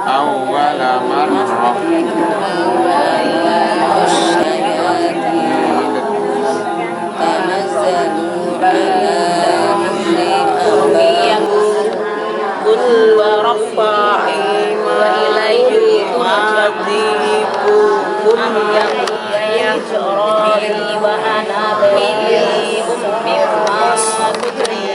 awwala marrah قل ورفعي ما إليه مرجعكم كل يجري وأنا بريء مما تجرمون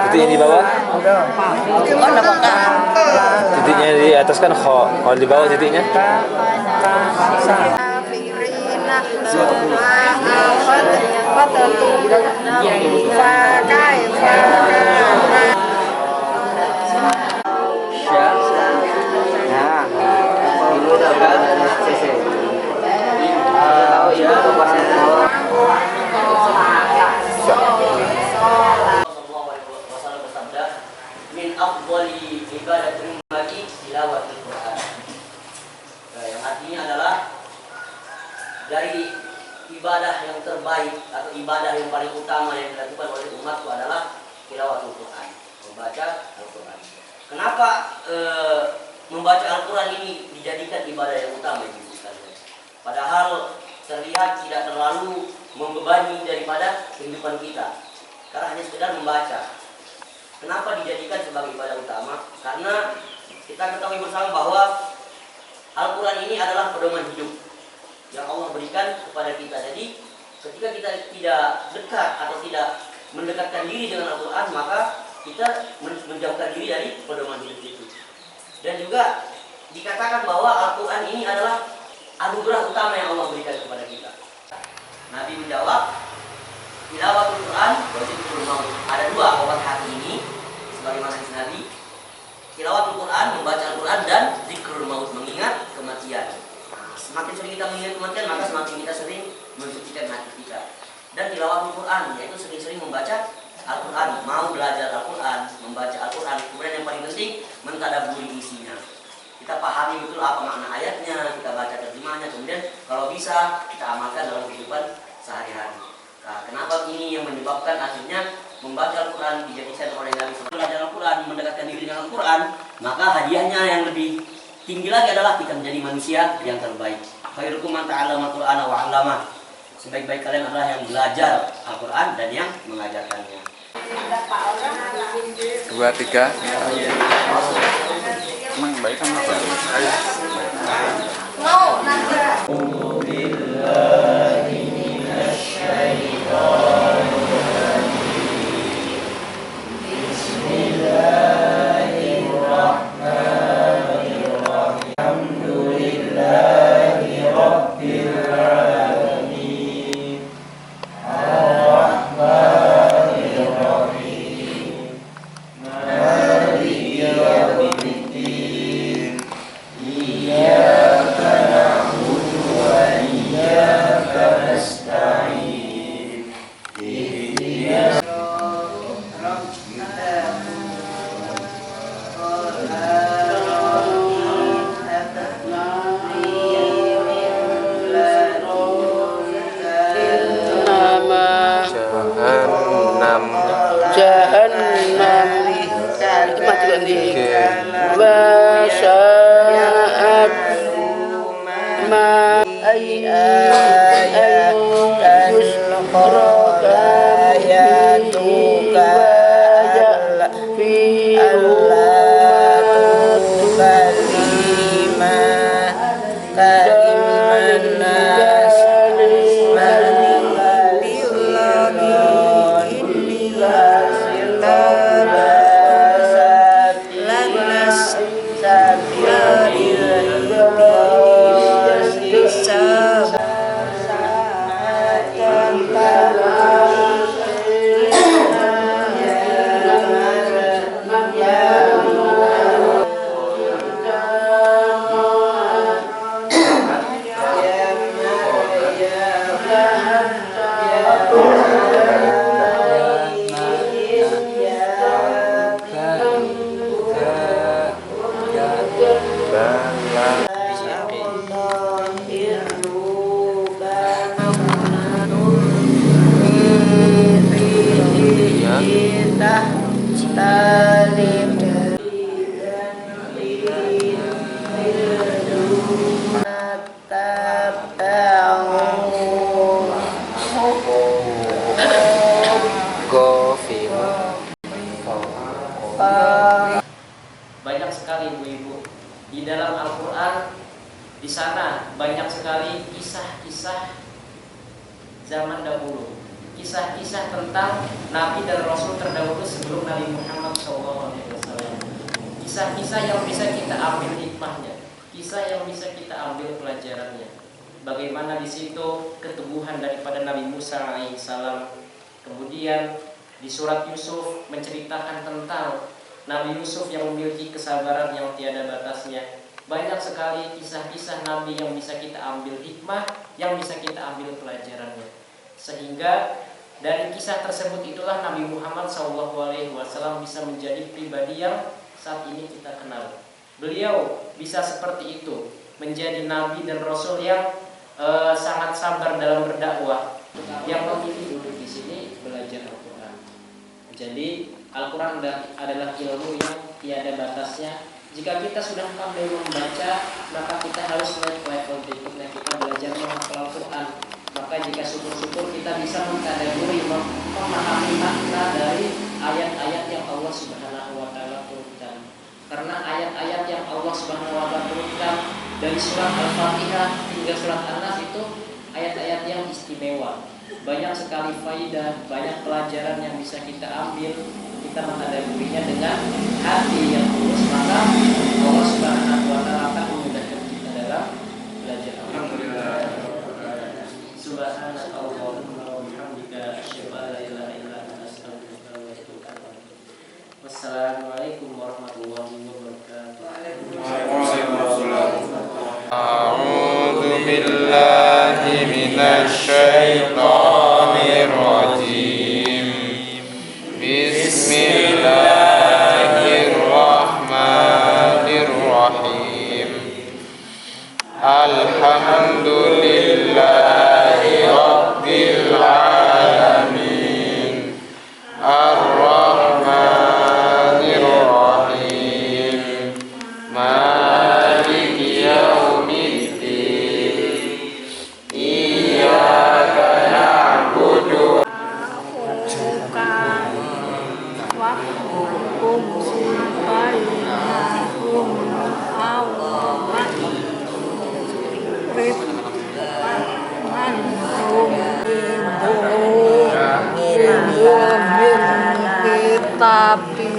Titik yang di bawah? Titiknya di atas kan kho, kalau di bawah titiknya? Min afdali ibadatin bagi tilawatul Quran. Yang artinya adalah dari ibadah yang terbaik atau ibadah yang paling utama yang dilakukan oleh umatku adalah tilawatul Quran, membaca Al-Quran. Kenapa membaca Al-Quran ini dijadikan ibadah yang utama itu sekalian? Padahal terlihat tidak terlalu membebani daripada kehidupan kita, karena hanya sekedar membaca. Kenapa dijadikan sebagai ibadah utama? Karena kita ketahui bersama bahwa Al-Quran ini adalah pedoman hidup yang Allah berikan kepada kita. Jadi ketika kita tidak dekat atau tidak mendekatkan diri dengan Al-Quran, maka kita menjauhkan diri dari pedoman hidup itu. Dan juga dikatakan bahwa Al-Quran ini adalah anugerah utama yang Allah berikan kepada kita. Nabi menjawab, tilawatul Quran wajibatul maut. Ada dua obat hati ini sebagaimana hadis Nabi. Tilawatul Quran, membaca Al-Quran, dan zikrul maut, mengingat kematian. Semakin sering kita mengingat kematian, maka semakin kita sering mensucikan hati kita. Dan tilawatul Quran, yaitu sering-sering membaca Al-Quran, mau belajar Al-Quran, membaca Al-Quran. Kemudian yang paling penting, mentadabburi isinya. Kita pahami betul apa makna ayatnya, kita baca terjemahnya, kemudian kalau bisa kita amalkan dalam kehidupan sehari-hari. Nah, kenapa ini yang menyebabkan akhirnya membaca Al-Quran dijadikan oleh Nabi SAW? Belajar Al-Quran, mendekatkan diri dengan Al-Quran, maka hadiahnya yang lebih tinggi lagi adalah kita menjadi manusia yang terbaik. Khairukum man ta'allama Al-Qur'ana wa 'allama. Sebaik-baik kalian adalah yang belajar Al-Quran dan yang mengajarkannya. 2, 3. Emang baik kan? Iyyaka na'budu ما شاءت ما أي آية يشرك آياتك في Banyak sekali ibu-ibu di dalam Al-Quran, di sana banyak sekali kisah-kisah zaman dahulu, kisah-kisah tentang Nabi dan Rasul terdahulu sebelum Nabi Muhammad SAW. Kisah-kisah yang bisa kita ambil hikmahnya, kisah yang bisa kita ambil pelajarannya. Bagaimana di situ keteguhan daripada Nabi Musa alaihissalam. Kemudian di surat Yusuf menceritakan tentang Nabi Yusuf yang memiliki kesabaran yang tiada batasnya. Banyak sekali kisah-kisah Nabi yang bisa kita ambil hikmah, yang bisa kita ambil pelajarannya. Sehingga dari kisah tersebut itulah Nabi Muhammad SAW bisa menjadi pribadi yang saat ini kita kenal. Beliau bisa seperti itu, menjadi Nabi dan Rasul yang sangat sabar dalam berdakwah, yang memilih duduk di sini belajar Al-Quran. Jadi Al-Quran adalah ilmu yang tiada batasnya. Jika kita sudah pandai membaca, maka kita harus naik ke level berikutnya, kita belajar menghafal Al-Quran. Maka jika syukur-syukur kita bisa mentadabburi, memahami makna dari ayat-ayat yang Allah Subhanahu wa taala turunkan. Karena ayat-ayat yang Allah Subhanahu wa taala turunkan dari surat Al-Fatihah hingga surat An-Nas itu ayat-ayat yang istimewa. Banyak sekali faidah, banyak pelajaran yang bisa kita ambil. Kita mentadabburinya dengan hati yang tulus, maka Allah Subhanahu wa taala akan memudahkan kita dalam belajar Al-Quran. Subhanallahumma wa bihamdika asyhadu an la ilaha illa anta astaghfiruka wa atubu ilaik. Wassalamualaikum warahmatullahi wabarakatuh. A'udzu billahi minasy syaithanir rajim. Bismillahirrahmanirrahim. Alhamdulillahi rabbil alamin. Ar-Rahmanir Rahim. Maliki yaumiddin. Iyyaka na'budu tapi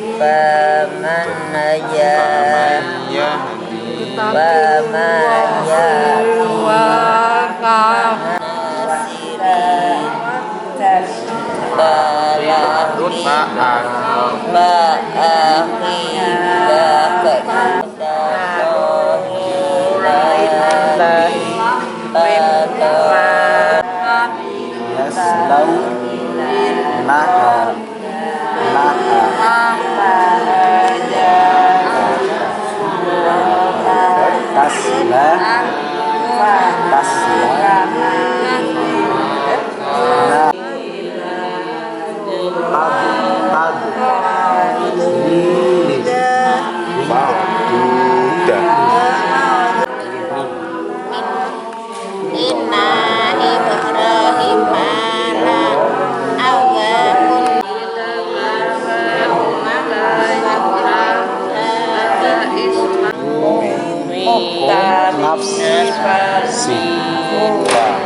nasibullah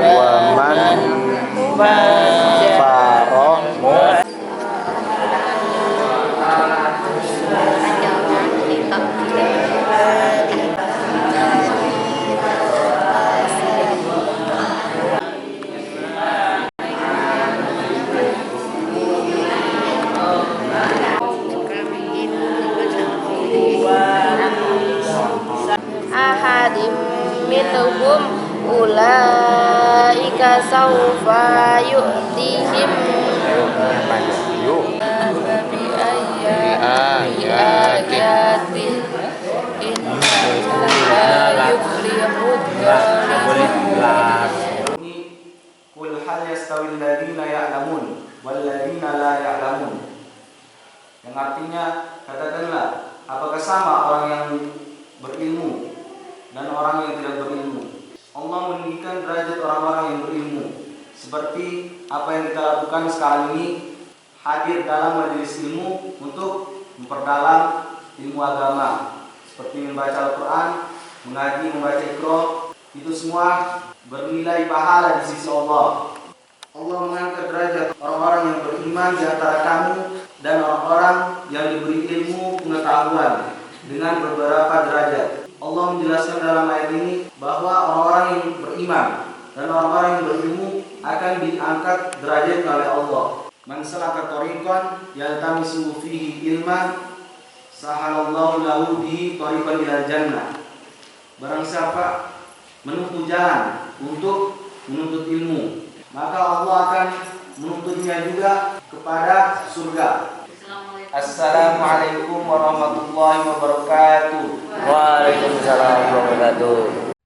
wa man faramu ahadim minhum ulaika sawfa yu'tihim yuk bi ayatin inna yuflihud Qul hal yastawil ladzina ya'lamun wal ladzina la ya'lamun. Yang artinya, katakanlah, apakah sama orang yang berilmu dan orang yang tidak berilmu? Allah meninggikan derajat orang-orang yang berilmu, seperti apa yang kita lakukan sekarang ini, hadir dalam majelis ilmu untuk memperdalam ilmu agama, seperti membaca Al-Quran, mengaji, membaca Iqra. Itu semua bernilai pahala di sisi Allah. Allah mengangkat derajat orang-orang yang beriman di antara kamu dan orang-orang yang diberi ilmu pengetahuan dengan beberapa derajat. Allah menjelaskan dalam ayat ini bahwa orang-orang yang beriman dan orang-orang yang berilmu akan diangkat derajat oleh Allah. Man salaka tariqan yaltamisu fihi ilman sahalallahu lahu bihi tariqan ilal jannah. Barang siapa menempuh jalan untuk menuntut ilmu, maka Allah akan menuntutnya juga kepada surga. Assalamualaikum warahmatullahi wabarakatuh. Waalaikumsalam warahmatullahi wabarakatuh.